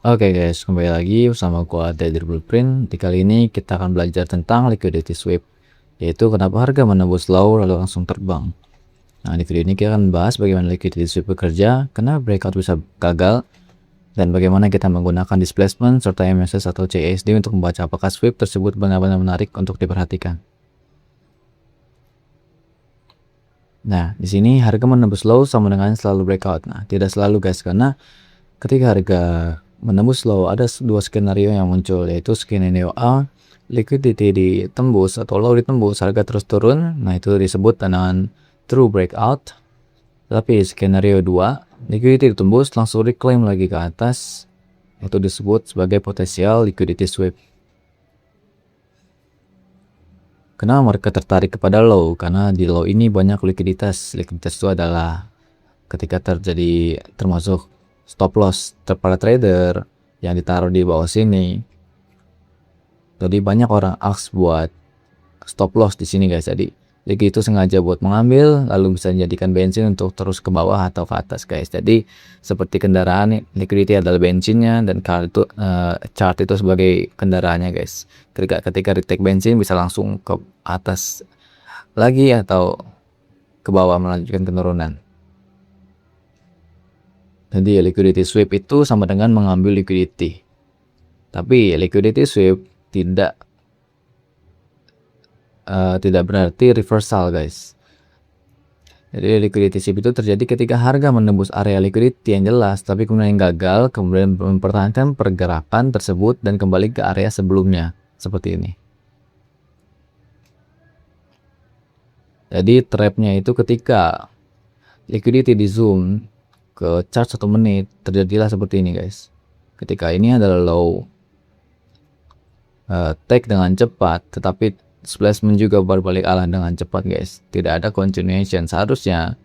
Oke guys, kembali lagi bersama gua Trader Blueprint. Di kali ini kita akan belajar tentang liquidity sweep, yaitu kenapa harga menembus low lalu langsung terbang. Nah, di video ini kita akan bahas bagaimana liquidity sweep bekerja, kenapa breakout bisa gagal, dan bagaimana kita menggunakan displacement serta MSS atau CSD untuk membaca apakah sweep tersebut benar-benar menarik untuk diperhatikan. Nah, di sini harga menembus low sama dengan selalu breakout. Nah, tidak selalu guys, karena ketika harga menembus low ada dua skenario yang muncul, yaitu skenario A, liquidity ditembus atau low ditembus, harga terus turun. Nah, itu disebut dengan true breakout. Tapi skenario 2, liquidity ditembus langsung reclaim lagi ke atas, itu disebut sebagai potensial liquidity sweep. Kenapa mereka tertarik kepada low? Karena di low ini banyak likuiditas. Likuiditas itu adalah ketika terjadi termasuk stop loss para trader yang ditaruh di bawah sini. Jadi banyak orang ask buat stop loss di sini guys. Jadi itu sengaja buat mengambil lalu bisa dijadikan bensin untuk terus ke bawah atau ke atas guys. Jadi seperti kendaraan, liquidity adalah bensinnya dan chart itu sebagai kendaraannya guys. Ketika retake bensin bisa langsung ke atas lagi atau ke bawah melanjutkan penurunan. Jadi liquidity sweep itu sama dengan mengambil liquidity. Tapi liquidity sweep tidak berarti reversal guys. Jadi liquidity sweep itu terjadi ketika harga menembus area liquidity yang jelas tapi kemudian gagal, kemudian mempertahankan pergerakan tersebut dan kembali ke area sebelumnya seperti ini. Jadi trapnya itu ketika liquidity di zoom ke chart 1 menit terjadilah seperti ini guys. Ketika ini adalah low, take dengan cepat, tetapi displacement juga berbalik arah dengan cepat guys. Tidak ada continuation. Seharusnya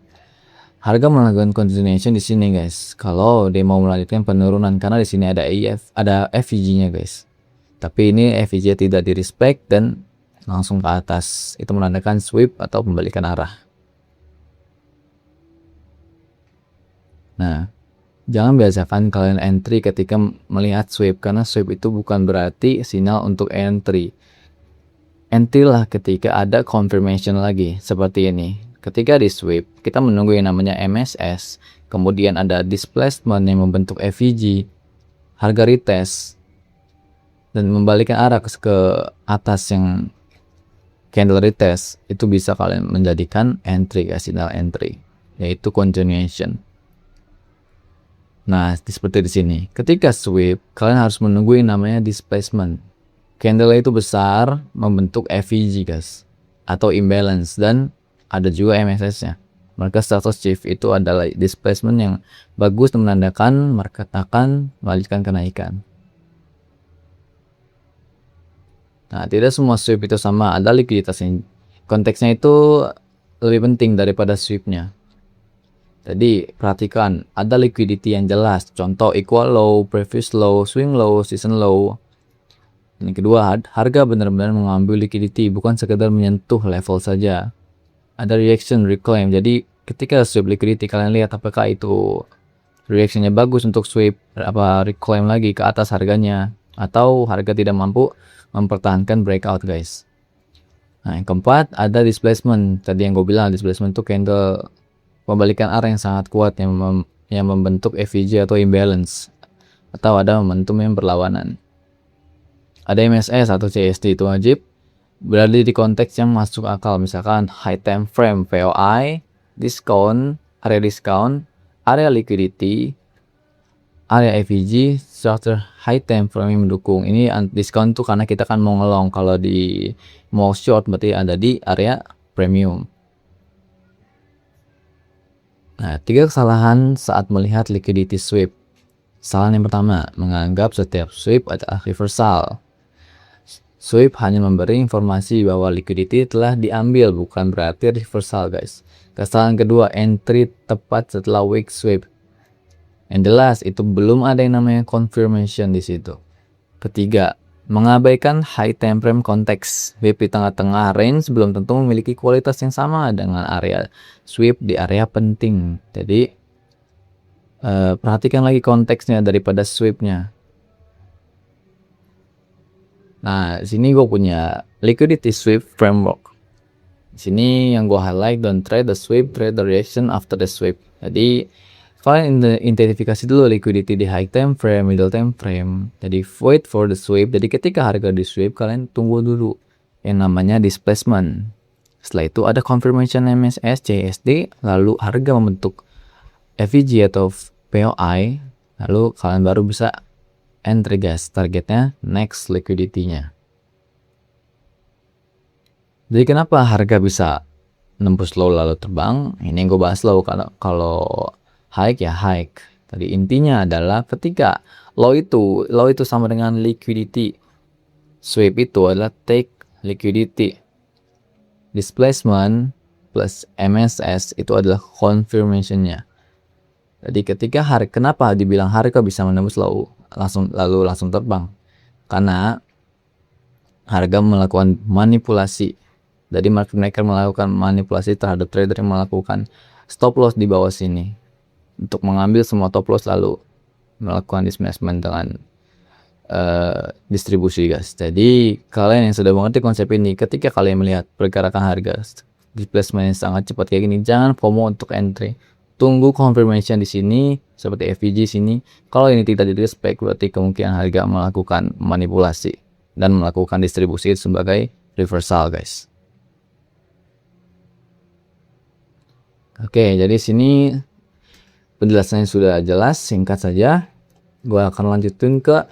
harga melakukan continuation di sini guys. Kalau dia mau melanjutkan penurunan karena di sini ada FVG-nya guys. Tapi ini FVG tidak di respect dan langsung ke atas. Itu menandakan sweep atau pembalikan arah. Nah, jangan biasakan kalian entry ketika melihat sweep, karena sweep itu bukan berarti sinyal untuk entry. Entry lah ketika ada confirmation lagi seperti ini. Ketika di sweep, kita menunggu yang namanya MSS, kemudian ada displacement yang membentuk FVG, harga retest, dan membalikkan arah ke atas yang candle retest, itu bisa kalian menjadikan entry, sinyal entry, yaitu continuation. Nah, seperti di sini. Ketika sweep, kalian harus menunggu yang namanya displacement. Candle itu besar, membentuk FVG guys, atau imbalance, dan ada juga MSS-nya. Maka status shift itu adalah displacement yang bagus menandakan market akan melanjutkan kenaikan. Nah, tidak semua sweep itu sama, ada likuiditas yang konteksnya itu lebih penting daripada sweepnya. Jadi perhatikan, ada liquidity yang jelas, contoh equal low, previous low, swing low, season low. Yang kedua, harga benar-benar mengambil liquidity, bukan sekedar menyentuh level saja. Ada reaction, reclaim. Jadi ketika sweep liquidity, kalian lihat apakah itu reactionnya bagus untuk sweep, reclaim lagi ke atas harganya, atau harga tidak mampu mempertahankan breakout guys. Nah, yang keempat ada displacement. Tadi yang gue bilang displacement itu candle pembalikan arah yang sangat kuat yang membentuk FVG atau imbalance, atau ada momentum yang berlawanan. Ada MSS atau CSD, itu wajib berada di konteks yang masuk akal, misalkan high time frame, VOI, discount, area liquidity, area FVG, structure high time frame yang mendukung. Ini discount tuh karena kita kan mau ngelong, kalau di mau short berarti ada di area premium. Nah, 3 kesalahan saat melihat liquidity sweep. Kesalahan yang pertama, menganggap setiap sweep adalah reversal. Sweep hanya memberi informasi bahwa liquidity telah diambil, bukan berarti reversal guys. Kesalahan kedua, entry tepat setelah weak sweep. Yang jelas itu belum ada yang namanya confirmation di situ. Ketiga, mengabaikan high time frame konteks. WIP di tengah-tengah range belum tentu memiliki kualitas yang sama dengan area sweep di area penting. Jadi perhatikan lagi konteksnya daripada sweepnya. Nah, di sini gue punya liquidity sweep framework. Di sini yang gue highlight, don't trade the sweep, trade the reaction after the sweep. Jadi kalian identifikasi dulu liquidity di high time frame, middle time frame. Jadi wait for the sweep. Jadi ketika harga di sweep, kalian tunggu dulu yang namanya displacement. Setelah itu ada confirmation MSS, CSD, lalu harga membentuk FVG atau POI, lalu kalian baru bisa entry guys. Targetnya next liquidity-nya. Jadi kenapa harga bisa nembus low lalu terbang? Ini yang gue bahas low. Kalau high ya high. Tadi intinya adalah ketika low itu sama dengan liquidity. Sweep itu adalah take liquidity. Displacement plus MSS itu adalah confirmation-nya. Jadi ketika kenapa dibilang harga bisa menembus low langsung terbang? Karena harga melakukan manipulasi. Jadi market maker melakukan manipulasi terhadap trader yang melakukan stop loss di bawah sini untuk mengambil semua top loss lalu melakukan displacement dengan distribusi guys. Jadi kalian yang sudah mengerti konsep ini, ketika kalian melihat pergerakan harga displacement yang sangat cepat kayak gini, jangan FOMO untuk entry. Tunggu confirmation di sini seperti FVG sini. Kalau ini tidak direspect, berarti kemungkinan harga melakukan manipulasi dan melakukan distribusi sebagai reversal guys. Oke, jadi sini penjelasannya sudah jelas, singkat saja. Gue akan lanjutin ke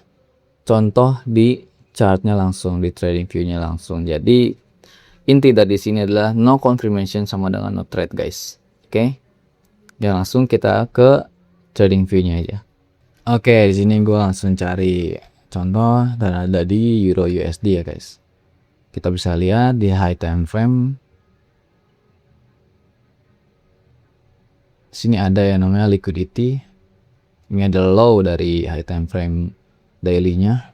contoh di chartnya langsung, di trading view-nya langsung. Jadi inti dari sini adalah no confirmation sama dengan no trade guys. Oke, ya langsung kita ke trading view-nya aja. Oke, di sini gue langsung cari contoh dan ada di Euro USD ya guys. Kita bisa lihat di high time frame. Sini ada yang namanya liquidity. Ini ada low dari high time frame daily-nya.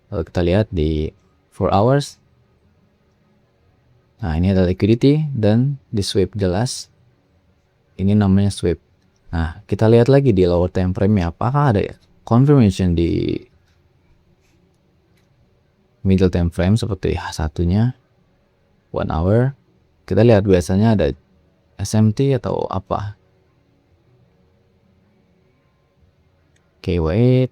Lalu kita lihat di 4 hours. Nah, ini ada liquidity dan di sweep jelas. Ini namanya sweep. Nah, kita lihat lagi di lower time frame-nya apakah ada confirmation di middle time frame seperti satunya 1 hour. Kita lihat biasanya ada SMT atau apa. Oke, wait.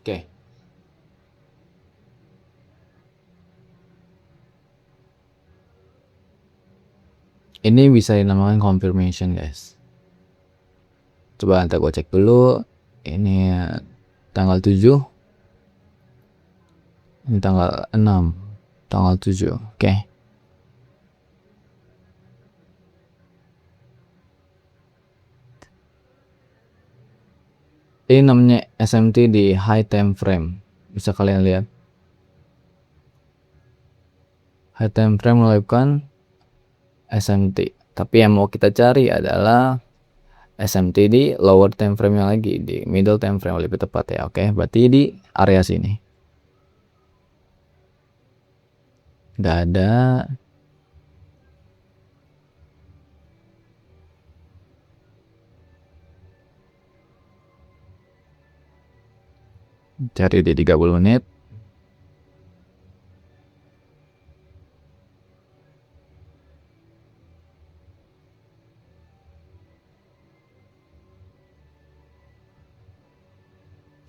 Oke. Ini bisa dinamakan confirmation guys. Coba nanti gue cek dulu. Ini tanggal 7. Ini tanggal 6. Tanggal 7. Oke. Ini namanya SMT di high time frame. Bisa kalian lihat. High time frame melakukan SMT. Tapi yang mau kita cari adalah SMT di lower time frame yang lagi, di middle time frame lebih tepat ya. Oke, berarti di area sini. Nggak ada. Cari di 30 menit.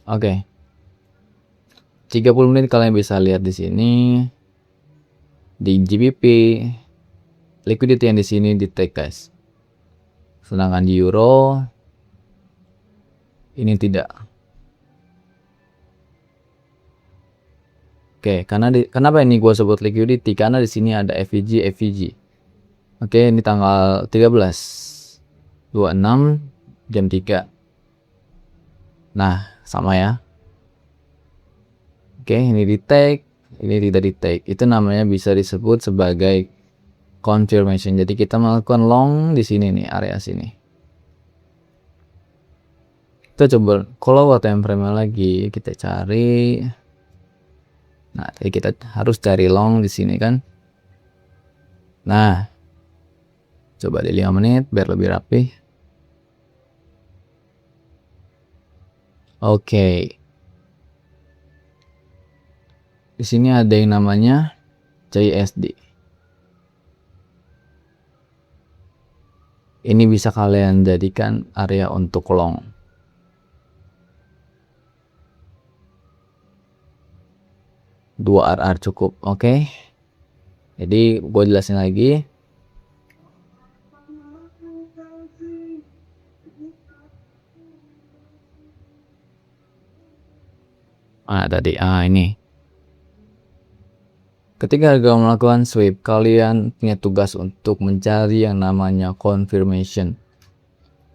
Oke. 30 menit kalian bisa lihat di sini. Di GBP liquidity yang di sini di take guys. Sedangkan di euro ini tidak. Oke, kenapa ini gue sebut liquidity? Karena di sini ada FVG. Oke, ini tanggal 13.26 jam 3. Nah, sama ya. Oke, ini di take, ini tidak di take. Itu namanya bisa disebut sebagai confirmation. Jadi kita melakukan long di sini nih, area sini. Kita coba kalau time frame lagi kita cari. Nah, jadi kita harus cari long di sini kan. Nah, coba di 5 menit biar lebih rapi. Oke. Di sini ada yang namanya CSD. Ini bisa kalian jadikan area untuk long. Dua RR cukup, oke. Jadi gue jelasin lagi. Tadi ini. Ketika kalian melakukan sweep, kalian punya tugas untuk mencari yang namanya confirmation.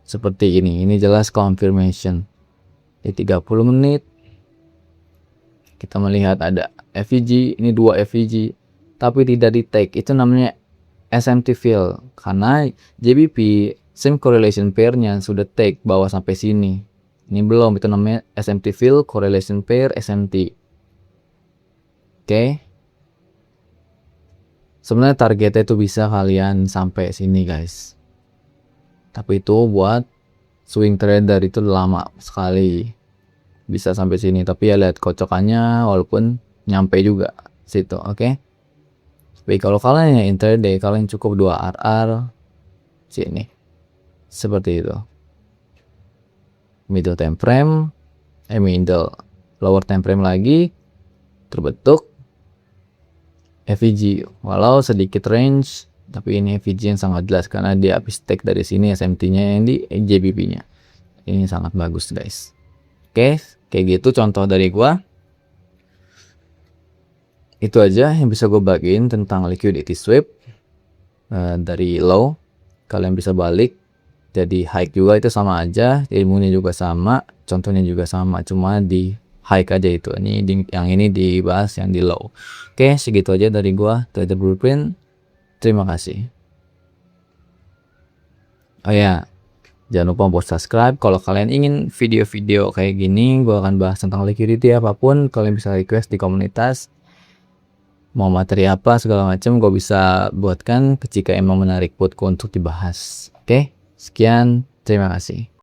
Seperti ini jelas confirmation. Di 30 menit kita melihat ada FVG, ini 2 FVG, tapi tidak di tag. Itu namanya SMT fill, karena JBP same correlation pair-nya sudah tag bawah sampai sini. Ini belum, itu namanya SMT fill correlation pair SMT. Oke. Sebenarnya targetnya itu bisa kalian sampai sini guys, tapi itu buat swing trader itu lama sekali bisa sampai sini. Tapi ya lihat kocokannya, walaupun nyampe juga situ. Oke. Tapi kalau kalian yang intraday, kalian cukup 2 RR sini seperti itu. Middle time frame, middle lower time frame lagi terbentuk FVG, walau sedikit range, tapi ini FVG yang sangat jelas karena dia habis take dari sini SMT-nya yang di JBP-nya. Ini sangat bagus guys. Oke, kayak gitu contoh dari gua. Itu aja yang bisa gue bagiin tentang liquidity sweep. Dari low kalian bisa balik jadi high juga, itu sama aja, ilmunya juga sama, contohnya juga sama, cuma di high aja itu. Yang ini dibahas yang di low. Oke, segitu aja dari gua, Trader Blueprint. Terima kasih. Oh ya, jangan lupa buat subscribe. Kalau kalian ingin video-video kayak gini, gua akan bahas tentang liquidity apapun, kalian bisa request di komunitas. Mau materi apa segala macam gue bisa buatkan jika emang menarik buatku untuk dibahas. Oke, sekian, terima kasih.